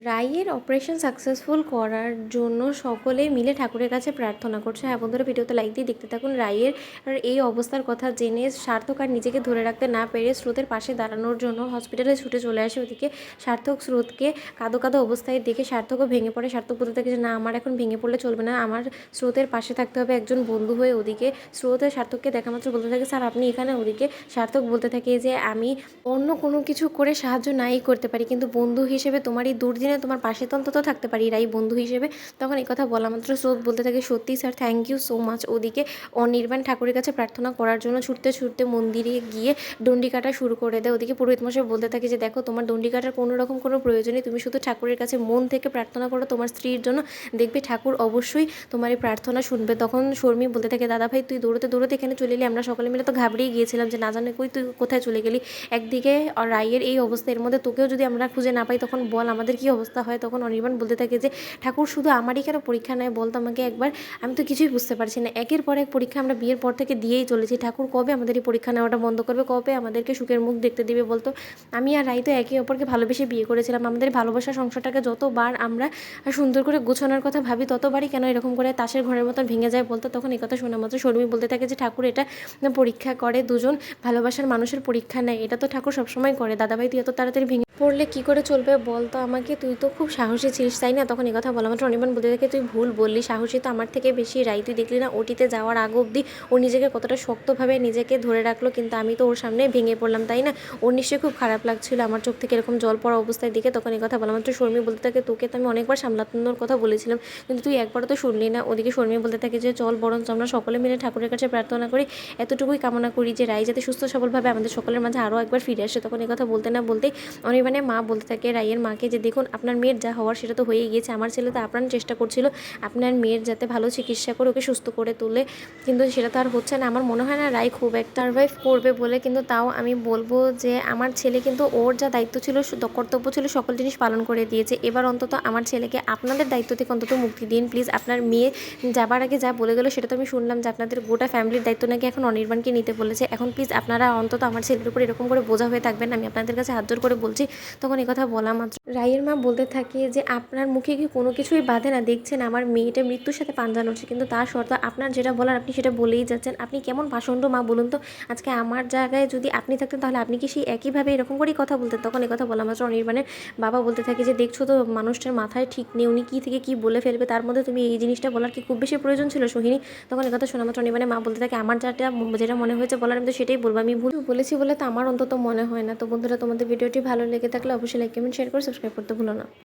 রাইয়ের operation successful করার জন্য সকলে মিলে ঠাকুরের কাছে প্রার্থনা করছে। হ্যাঁ বন্ধুরা, ভিডিওতে লাইক দিয়ে দেখতে থাকুন। রাইয়ের এই অবস্থার কথা জেনে সার্থক আর নিজেকে ধরে রাখতে না পেরে স্রোতের পাশে দাঁড়ানোর জন্য হসপিটালে ছুটে চলে আসে। ওদিকে সার্থক স্রোতকে কাঁদো কাঁদো অবস্থায় দেখে সার্থকও ভেঙে পড়ে। সার্থক বলতে থাকে যে না, আমার এখন ভেঙে পড়লে চলবে না, আমার স্রোতের পাশে থাকতে হবে একজন বন্ধু হয়ে। ওদিকে স্রোতে সার্থককে দেখা মাত্র বলতে থাকে স্যার আপনি এখানে। ওদিকে সার্থক বলতে থাকে যে আমি অন্য কোনো কিছু করে সাহায্য নাই করতে পারি, কিন্তু বন্ধু হিসেবে তোমার এই দুর্দিনে তোমার পাশে তো অন্তত থাকতে পারি রাই, বন্ধু হিসেবে। তখন এই কথা বলা মাত্র স্রোত বলতে থাকে সত্যি sir, thank you so much. ওদিকে অনির্বাণ ঠাকুরের কাছে প্রার্থনা করার জন্য ছুটতে ছুটতে মন্দিরে গিয়ে দণ্ডি কাটা শুরু করে দেয়। ওদিকে পুরোহিত মশাই বলতে থাকে যে দেখো, তোমার দণ্ডি কাটার কোনো রকম কোনো প্রয়োজন নেই, তুমি শুধু ঠাকুরের কাছে মন থেকে প্রার্থনা করো তোমার স্ত্রীর জন্য, দেখবে ঠাকুর অবশ্যই তোমার এই প্রার্থনা শুনবে। তখন শর্মী বলতে থাকে দাদা ভাই তুই দৌড়তে দৌড়তে এখানে চলে এলি, আমরা সকলে মিলে তো ঘাবড়িয়ে গিয়েছিলাম যে না জানে কই তুই কোথায় চলে গেলি। একদিকে রাইয়ের এই অবস্থা, এর মধ্যে তোকেও যদি আমরা খুঁজে না পাই তখন বল আমাদের কী অবস্থা হয়। তখন অনির্বাণ বলতে থাকে যে ঠাকুর শুধু আমারই কেন পরীক্ষা নেয় বলতো আমাকে একবার, আমি তো কিছুই বুঝতে পারছি না, একের পর এক পরীক্ষা আমরা বিয়ের পর থেকে দিয়েই চলেছি, ঠাকুর কবে আমাদের এই পরীক্ষা নেওয়াটা বন্ধ করবে, কবে আমাদেরকে সুখের মুখ দেখতে দিবে বলতো। আমি আর রাই তো একে অপরকে ভালোবেসে বিয়ে করেছিলাম, আমাদের ভালোবাসার সংসারটাকে যতবার আমরা সুন্দর করে গোছানোর কথা ভাবি ততবারই কেন এরকম করে তাসের ঘরের মতন ভেঙে যায় বলতো। তখন এই কথা শোনা মাত্র শর্মী বলতে থাকে যে ঠাকুর এটা পরীক্ষা করে, দুজন ভালোবাসার মানুষের পরীক্ষা নেয়, এটা তো ঠাকুর সবসময় করে, দাদাভাই তুই এত তাড়াতাড়ি ভেঙে পড়লে কী করে চলবে বলতো আমাকে, তুই তো খুব সাহসী ছিলিস তাই না। তখন এই কথা বলা মাত্র অনির্বাণ বলতে থাকে তুই ভুল বললি, সাহসী তো আমার থেকে বেশি রাই, তুই দেখলি না ওটিতে যাওয়ার আগ অবধি ও নিজেকে কতটা শক্তভাবে নিজেকে ধরে রাখলো, কিন্তু আমি তো ওর সামনে ভেঙে পড়লাম তাই না, ওর নিশ্চয়ই খুব খারাপ লাগছিল আমার চোখ থেকে এরকম জল পড়া অবস্থায় দিকে। তখন এই কথা বলা মাত্র শর্মী বলতে থাকে তোকে তো আমি অনেকবার সামলানোর কথা বলেছিলাম, কিন্তু তুই একবারও তো শুনলি না। ওদিকে শর্মী বলতে থাকে যে চল বরঞ্চ আমরা সকলে মিলে ঠাকুরের কাছে প্রার্থনা করি, এতটুকুই কামনা করি যে রাই যাতে সুস্থ সবলভাবে আমাদের সকলের মাঝে আরও একবার ফিরে আসে। তখন এই কথা বলতে না বলতেই অনির্বাণের মা বলতে থাকে রাইয়ের মাকে যে দেখুন আপনার মেয়ের যা হওয়ার সেটা তো হয়েই গিয়েছে, আমার ছেলে তো আপ্রাণ চেষ্টা করছিল আপনার মেয়ের যাতে ভালো চিকিৎসা করে ওকে সুস্থ করে তোলে, কিন্তু সেটা তো আর হচ্ছে না। আমার মনে হয় না রাই খুব একটা সারভাইভ করবে বলে, কিন্তু তাও আমি বলবো যে আমার ছেলে কিন্তু ওর যা দায়িত্ব ছিল কর্তব্য ছিল সকল জিনিস পালন করে দিয়েছে, এবার অন্তত আমার ছেলেকে আপনাদের দায়িত্ব থেকে অন্তত মুক্তি দিন প্লিজ। আপনার মেয়ে যাবার আগে যা বলে গেলো সেটা তো আমি শুনলাম যে আপনাদের গোটা ফ্যামিলির দায়িত্ব নাকি এখন অনির্বাণকে নিতে বলেছে, এখন প্লিজ আপনারা অন্তত আমার ছেলের উপর এরকম করে বোঝা হয়ে থাকবেন, আমি আপনাদের কাছে হাত জোর করে বলছি। তখন এই কথা বলা মাত্র রাইয়ের মা বলতে থাকে যে আপনার মুখে কি কোনো কিছুই বাধে না, দেখছেন আমার মেয়েটা মৃত্যুর সাথে পাঞ্জা লড়ছে, কিন্তু তার শর্ত আপনার যেটা বলার আপনি সেটা বলেই যাচ্ছেন, আপনি কেমন পাষণ্ড মা বলুন তো। আজকে আমার জায়গায় যদি আপনি থাকতেন তাহলে আপনি কি সেই একইভাবে এরকম করেই কথা বলতেন। তখন এই কথা বলা মাত্র অনির্বাণের বাবা বলতে থাকে যে দেখছো তো মানুষটার মাথায় ঠিক নেই, উনি কী থেকে কী বলে ফেলবে, তার মধ্যে তুমি এই জিনিসটা বলার কি খুব বেশি প্রয়োজন ছিল সোহিনী। তখন এই কথা শোনা মাত্র অনির্বাণের মা বলতে থাকে আমার যেটা মনে হয়েছে বলার আমি তো সেটাই বলবো, আমি ভুল বলেছি বলে তো আমার অন্তত মনে হয় না। তো বন্ধুরা, তোমাদের ভিডিওটি ভালো লেগে থাকলে অবশ্যই লাইক কমেন্ট শেয়ার করে সাবস্ক্রাইব করতে ভুলো না।